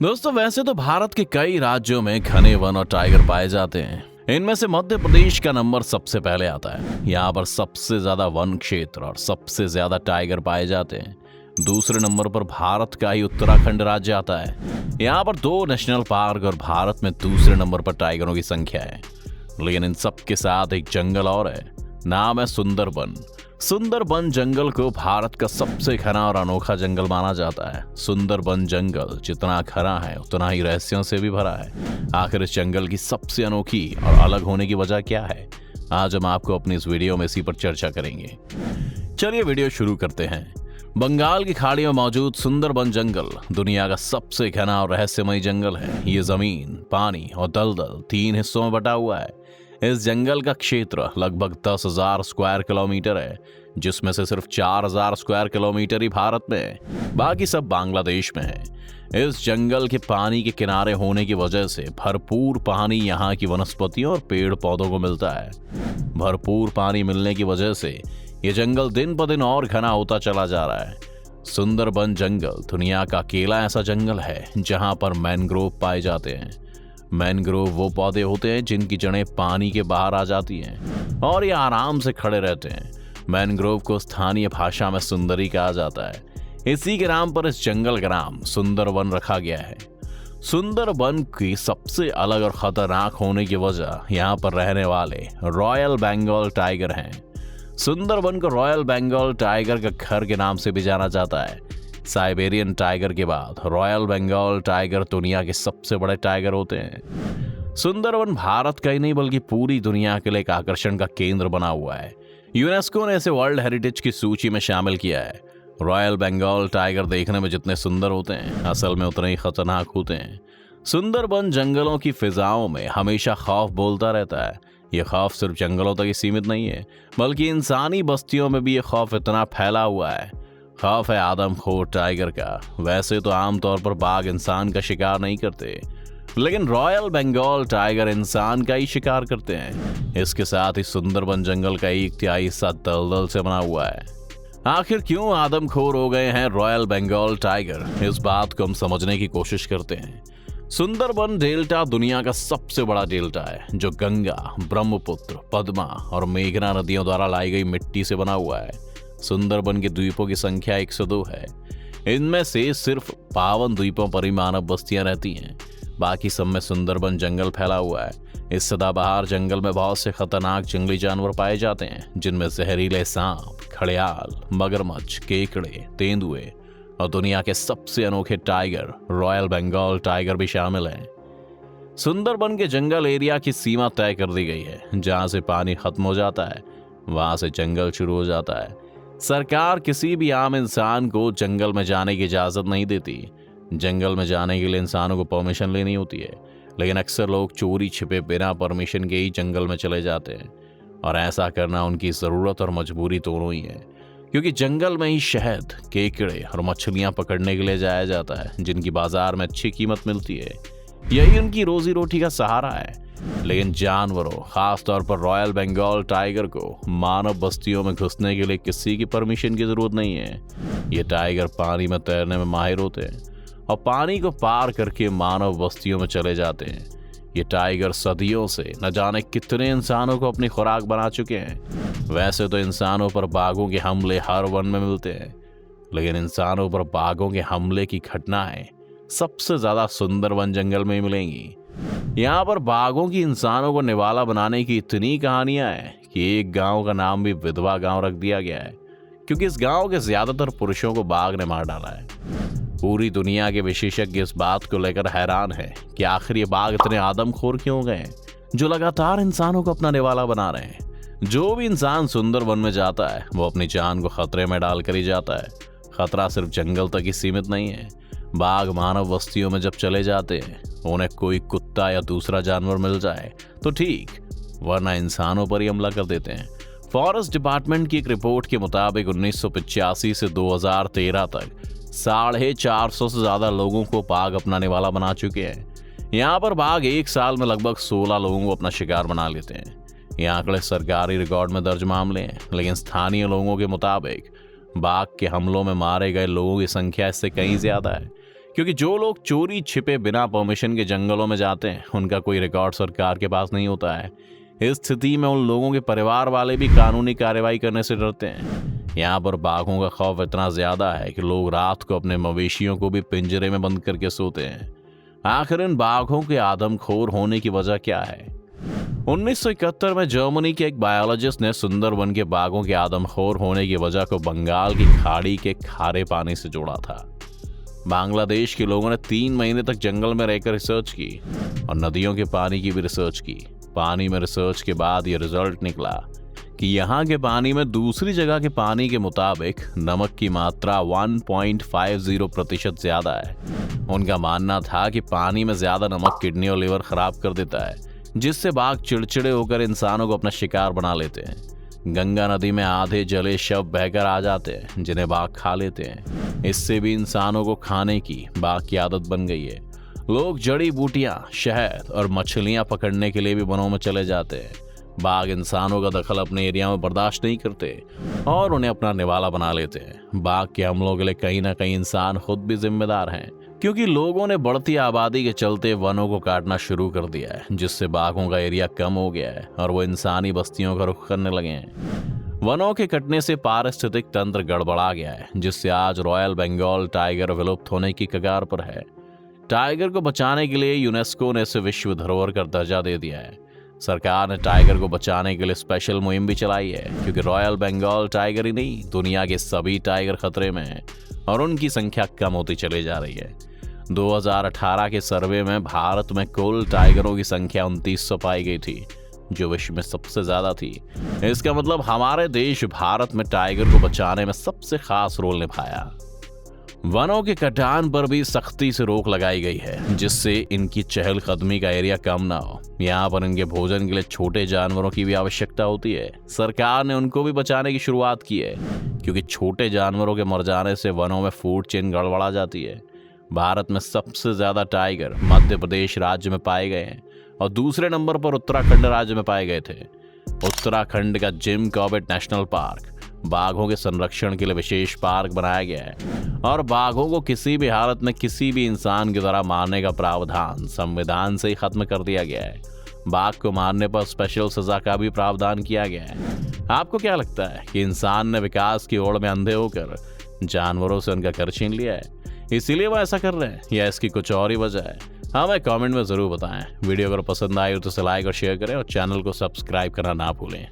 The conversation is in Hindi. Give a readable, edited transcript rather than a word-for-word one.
दोस्तों, वैसे तो भारत के कई राज्यों में घने वन और टाइगर पाए जाते हैं। इनमें से मध्य प्रदेश का नंबर सबसे पहले आता है। यहाँ पर सबसे ज्यादा वन क्षेत्र और सबसे ज्यादा टाइगर पाए जाते हैं। दूसरे नंबर पर भारत का ही उत्तराखंड राज्य आता है। यहाँ पर 2 नेशनल पार्क और भारत में दूसरे नंबर पर टाइगरों की संख्या है। लेकिन इन सब के साथ एक जंगल और है, नाम है सुंदरबन। सुंदरबन जंगल को भारत का सबसे घना और अनोखा जंगल माना जाता है। सुंदरबन जंगल जितना घना है उतना ही रहस्यों से भी भरा है। आखिर इस जंगल की सबसे अनोखी और अलग होने की वजह क्या है, आज हम आपको अपनी इस वीडियो में इसी पर चर्चा करेंगे। चलिए वीडियो शुरू करते हैं। बंगाल की खाड़ी में मौजूद सुंदरबन जंगल दुनिया का सबसे घना और रहस्यमय जंगल है। ये जमीन, पानी और दलदल 3 हिस्सों में बटा हुआ है। इस जंगल का क्षेत्र लगभग 10,000 स्क्वायर किलोमीटर है, जिसमें से सिर्फ 4,000 स्क्वायर किलोमीटर ही भारत में है, बाकी सब बांग्लादेश में है। इस जंगल के पानी के किनारे होने की वजह से भरपूर पानी यहाँ की वनस्पतियों और पेड़ पौधों को मिलता है। भरपूर पानी मिलने की वजह से ये जंगल दिन ब दिन और घना होता चला जा रहा है। सुंदरबन जंगल दुनिया का अकेला ऐसा जंगल है जहाँ पर मैनग्रोव पाए जाते हैं। मैनग्रोव वो पौधे होते हैं जिनकी जड़ें पानी के बाहर आ जाती हैं और ये आराम से खड़े रहते हैं। मैनग्रोव को स्थानीय भाषा में सुंदरी कहा जाता है। इसी के नाम पर इस जंगल का नाम सुंदरबन रखा गया है। सुंदरबन की सबसे अलग और खतरनाक होने की वजह यहाँ पर रहने वाले रॉयल बंगाल टाइगर हैं। सुंदरबन को रॉयल बंगाल टाइगर का घर के नाम से भी जाना जाता है। साइबेरियन टाइगर के बाद रॉयल बंगाल टाइगर दुनिया के सबसे बड़े टाइगर होते हैं। सुंदरबन भारत का ही नहीं बल्कि पूरी दुनिया के लिए एक आकर्षण का केंद्र बना हुआ है। यूनेस्को ने इसे वर्ल्ड हेरिटेज की सूची में शामिल किया है। रॉयल बंगाल टाइगर देखने में जितने सुंदर होते हैं, असल में उतने ही खतरनाक होते हैं। सुंदरबन जंगलों की फिजाओं में हमेशा खौफ बोलता रहता है। यह खौफ सिर्फ जंगलों तक ही सीमित नहीं है, बल्कि इंसानी बस्तियों में भी यह खौफ इतना फैला हुआ है। खौफ है आदमखोर टाइगर का। वैसे तो आमतौर पर बाघ इंसान का शिकार नहीं करते, लेकिन रॉयल बंगाल टाइगर इंसान का ही शिकार करते हैं। इसके साथ ही सुंदरबन जंगल का 1/3 हिस्सा दलदल से बना हुआ है। आखिर क्यों आदमखोर हो गए हैं रॉयल बंगाल टाइगर, इस बात को हम समझने की कोशिश करते हैं। सुंदरबन डेल्टा दुनिया का सबसे बड़ा डेल्टा है, जो गंगा, ब्रह्मपुत्र, पद्मा और मेघना नदियों द्वारा लाई गई मिट्टी से बना हुआ है। सुंदरबन के द्वीपों की संख्या 102 है। इनमें से सिर्फ 52 द्वीपों पर ही मानव बस्तियां रहती हैं। बाकी सब में सुंदरबन जंगल फैला हुआ है। इस सदाबहार जंगल में बहुत से खतरनाक जंगली जानवर पाए जाते हैं, जिनमें जहरीले सांप, घड़ियाल, मगरमच्छ, केकड़े, तेंदुए और दुनिया के सबसे अनोखे टाइगर रॉयल बंगाल टाइगर भी शामिल हैं। सुंदरबन के जंगल एरिया की सीमा तय कर दी गई है। जहां से पानी खत्म हो जाता है, वहां से जंगल शुरू हो जाता है। सरकार किसी भी आम इंसान को जंगल में जाने की इजाजत नहीं देती। जंगल में जाने के लिए इंसानों को परमिशन लेनी होती है, लेकिन अक्सर लोग चोरी छिपे बिना परमिशन के ही जंगल में चले जाते हैं। और ऐसा करना उनकी ज़रूरत और मजबूरी दोनों ही है, क्योंकि जंगल में ही शहद, केकड़े और मछलियां पकड़ने के लिए जाया जाता है, जिनकी बाजार में अच्छी कीमत मिलती है। यही उनकी रोजी रोटी का सहारा है। लेकिन जानवरों, खास तौर पर रॉयल बंगाल टाइगर को मानव बस्तियों में घुसने के लिए किसी की परमिशन की जरूरत नहीं है। ये टाइगर पानी में तैरने में माहिर होते हैं और पानी को पार करके मानव बस्तियों में चले जाते हैं। ये टाइगर सदियों से न जाने कितने इंसानों को अपनी खुराक बना चुके हैं। वैसे तो इंसानों पर बाघों के हमले हर वन में मिलते हैं, लेकिन इंसानों पर बाघों के हमले की घटनाएं सबसे ज्यादा सुंदरबन जंगल में ही मिलेंगी। यहाँ पर बाघों की इंसानों को निवाला बनाने की इतनी कहानियां हैं कि एक गांव का नाम भी विधवा गांव रख दिया गया है, क्योंकि इस गांव के ज्यादातर पुरुषों को बाघ ने मार डाला है। पूरी दुनिया के विशेषज्ञ इस बात को लेकर हैरान है कि आखिर ये बाघ इतने आदमखोर क्यों हो गए हैं, जो लगातार इंसानों को अपना निवाला बना रहे हैं। जो भी इंसान सुंदरबन में जाता है, वो अपनी जान को खतरे में डालकर ही जाता है। खतरा सिर्फ जंगल तक ही सीमित नहीं है। बाघ मानव बस्तियों में जब चले जाते हैं, उन्हें कोई कुत्ता या दूसरा जानवर मिल जाए तो ठीक, वरना इंसानों पर ही हमला कर देते हैं। फॉरेस्ट डिपार्टमेंट की एक रिपोर्ट के मुताबिक 1985 से 2013 तक 450 से ज्यादा लोगों को बाघ अपना निवाला बना चुके हैं। यहाँ पर बाघ एक साल में लगभग 16 लोगों को अपना शिकार बना लेते हैं। ये आंकड़े सरकारी रिकॉर्ड में दर्ज मामले हैं, लेकिन स्थानीय लोगों के मुताबिक बाघ के हमलों में मारे गए लोगों की संख्या इससे कहीं ज्यादा है, क्योंकि जो लोग चोरी छिपे बिना परमिशन के जंगलों में जाते हैं उनका कोई रिकॉर्ड सरकार के पास नहीं होता है। इस स्थिति में उन लोगों के परिवार वाले भी कानूनी कार्रवाई करने से डरते हैं। यहाँ पर बाघों का खौफ इतना ज्यादा है कि लोग रात को अपने मवेशियों को भी पिंजरे में बंद करके सोते हैं। आखिर इन बाघों के आदमखोर होने की वजह क्या है? 1971 में जर्मनी के एक बायोलॉजिस्ट ने सुंदरबन के बाघों के आदमखोर होने की वजह को बंगाल की खाड़ी के खारे पानी से जोड़ा था। बांग्लादेश के लोगों ने 3 महीने तक जंगल में रहकर रिसर्च की और नदियों के पानी की भी रिसर्च की। पानी में रिसर्च के बाद यह रिजल्ट निकला कि यहाँ के पानी में दूसरी जगह के पानी के मुताबिक नमक की मात्रा 1.50% ज्यादा है। उनका मानना था कि पानी में ज्यादा नमक किडनी और लिवर खराब कर देता है, जिससे बाघ चिड़चिड़े होकर इंसानों को अपना शिकार बना लेते हैं। गंगा नदी में आधे जले शव बहकर आ जाते हैं जिन्हें बाघ खा लेते हैं। इससे भी इंसानों को खाने की बाघ की आदत बन गई है। लोग जड़ी बूटियां, शहद और मछलियां पकड़ने के लिए भी वनों में चले जाते हैं। बाघ इंसानों का दखल अपने एरिया में बर्दाश्त नहीं करते और उन्हें अपना निवाला बना लेते हैं। बाघ के हमलों के लिए कहीं ना कहीं इंसान खुद भी जिम्मेदार हैं, क्योंकि लोगों ने बढ़ती आबादी के चलते वनों को काटना शुरू कर दिया है, जिससे बाघों का एरिया कम हो गया है और वो इंसानी बस्तियों का रुख करने लगे हैं। वनों के कटने से पारिस्थितिक तंत्र गड़बड़ा गया है, जिससे आज रॉयल बंगाल टाइगर विलुप्त होने की कगार पर है। टाइगर को बचाने के लिए यूनेस्को ने इसे विश्व धरोहर का दर्जा दे दिया है। सरकार ने टाइगर को बचाने के लिए स्पेशल मुहिम भी चलाई है, क्योंकि रॉयल बंगाल टाइगर ही नहीं, दुनिया के सभी टाइगर खतरे में हैं और उनकी संख्या कम होती चली जा रही है। 2018 के सर्वे में भारत में कुल टाइगरों की संख्या 2900 पाई गई थी, जो विश्व में सबसे ज्यादा थी। इसका मतलब हमारे देश भारत में टाइगर को बचाने में सबसे खास रोल निभाया। वनों के कटान पर भी सख्ती से रोक लगाई गई है, जिससे इनकी चहलकदमी का एरिया कम ना हो। यहाँ पर इनके भोजन के लिए छोटे जानवरों की भी आवश्यकता होती है। सरकार ने उनको भी बचाने की शुरुआत की है, क्योंकि छोटे जानवरों के मर जाने से वनों में फूड चेन गड़बड़ा जाती है। भारत में सबसे ज्यादा टाइगर मध्य प्रदेश राज्य में पाए गए हैं और दूसरे नंबर पर उत्तराखंड राज्य में पाए गए थे। उत्तराखंड का जिम कॉर्बेट नेशनल पार्क बाघों के संरक्षण के लिए विशेष पार्क बनाया गया है और बाघों को किसी भी हालत में किसी भी इंसान की तरह मारने का प्रावधान संविधान से ही खत्म कर दिया गया है। बाघ को मारने पर स्पेशल सजा का भी प्रावधान किया गया है। आपको क्या लगता है कि इंसान ने विकास की ओर में अंधे होकर जानवरों से उनका घर छीन लिया है, इसीलिए वो ऐसा कर रहे हैं, या इसकी कुछ और ही वजह है? हमें कमेंट में जरूर बताएं। वीडियो अगर पसंद आए तो इसे लाइक और शेयर करें और चैनल को सब्सक्राइब करना ना भूलें।